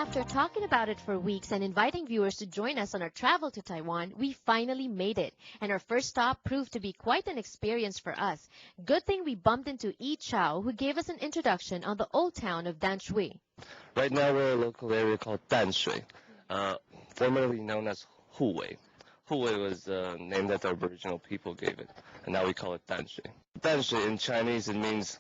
after talking about it for weeks and inviting viewers to join us on our travel to Taiwan, we finally made it. And our first stop proved to be quite an experience for us. Good thing we bumped into Yi Chao, who gave us an introduction on the old town of Danshui. Right now we're in a local area called Danshui, formerly known as Huwei. Huwei was the name that the Aboriginal people gave it, and now we call it Danshui. Danshui in Chinese, it means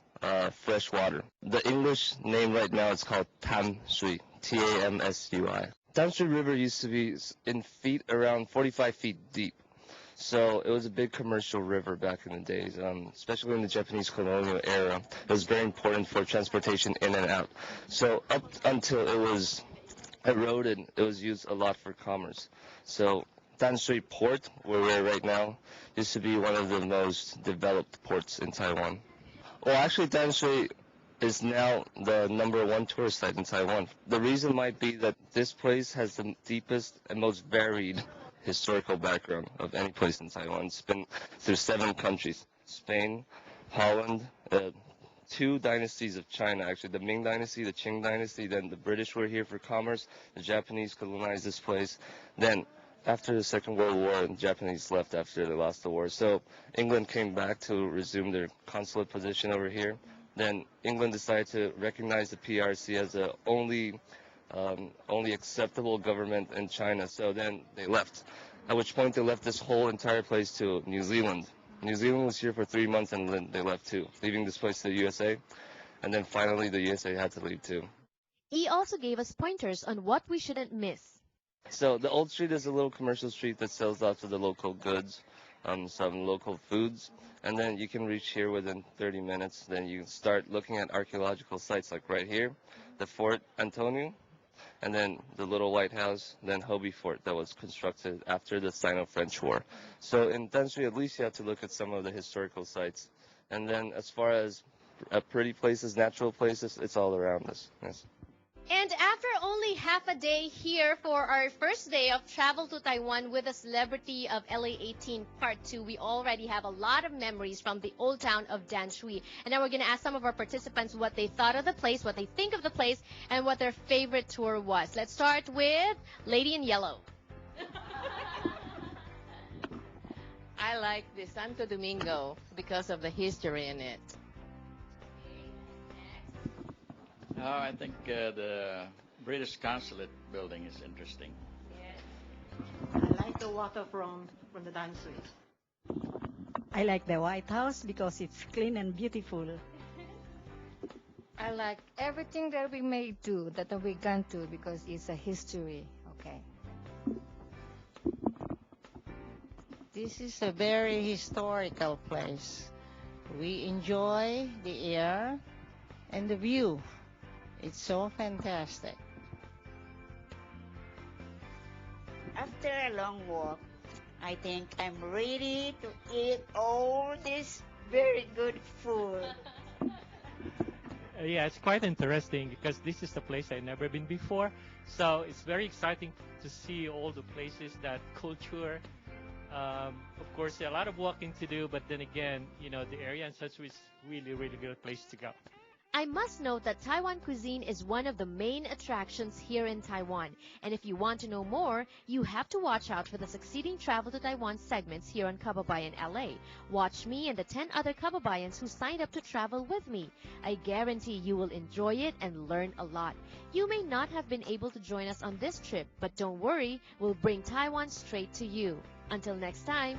fresh water. The English name right now is called Tamshui, Tamsui. Danshui River used to be in feet around 45 feet deep. So it was a big commercial river back in the days, especially in the Japanese colonial era. It was very important for transportation in and out. So up until it was eroded, it was used a lot for commerce. So Danshui Port, where we're right now, used to be one of the most developed ports in Taiwan. Well, actually, Danshui is now the #1 tourist site in Taiwan. The reason might be that this place has the deepest and most varied historical background of any place in Taiwan. It's been through 7 countries: Spain, Holland, 2 dynasties of China, actually, the Ming Dynasty, the Qing Dynasty, then the British were here for commerce, the Japanese colonized this place, then after the Second World War, the Japanese left after they lost the war. So England came back to resume their consulate position over here. Then England decided to recognize the PRC as the only acceptable government in China. So then they left, at which point they left this whole entire place to New Zealand. New Zealand was here for 3 months and then they left too, leaving this place to the USA. And then finally the USA had to leave too. He also gave us pointers on what we shouldn't miss. So the old street is a little commercial street that sells lots of the local goods, some local foods, and then you can reach here within 30 minutes. Then you start looking at archaeological sites like right here, the Fort Antonio, and then the little White House, then Hobie Fort that was constructed after the Sino-French War. So in Danshui, at least you have to look at some of the historical sites. And then as far as pretty places, natural places, it's all around us. Yes. And after only half a day here for our first day of travel to Taiwan with the celebrity of LA18 Part 2, we already have a lot of memories from the old town of Danshui. And now we're going to ask some of our participants what they thought of the place, what they think of the place, and what their favorite tour was. Let's start with Lady in Yellow. I like the Santo Domingo because of the history in it. I think the British consulate building is interesting. I like the waterfront from the Danshui. I like the White House because it's clean and beautiful. I like everything that we may do, that we gone to, because it's a history. Okay. This is a very historical place. We enjoy the air and the view. It's so fantastic. After a long walk, I think I'm ready to eat all this very good food. Yeah, it's quite interesting because this is the place I've never been before. So it's very exciting to see all the places, that culture. Of course, there are a lot of walking to do, but then again, you know, the area and such is really, really good place to go. I must note that Taiwan cuisine is one of the main attractions here in Taiwan. And if you want to know more, you have to watch out for the succeeding Travel to Taiwan segments here on Kababayan LA. Watch me and the 10 other Kababayans who signed up to travel with me. I guarantee you will enjoy it and learn a lot. You may not have been able to join us on this trip, but don't worry, we'll bring Taiwan straight to you. Until next time.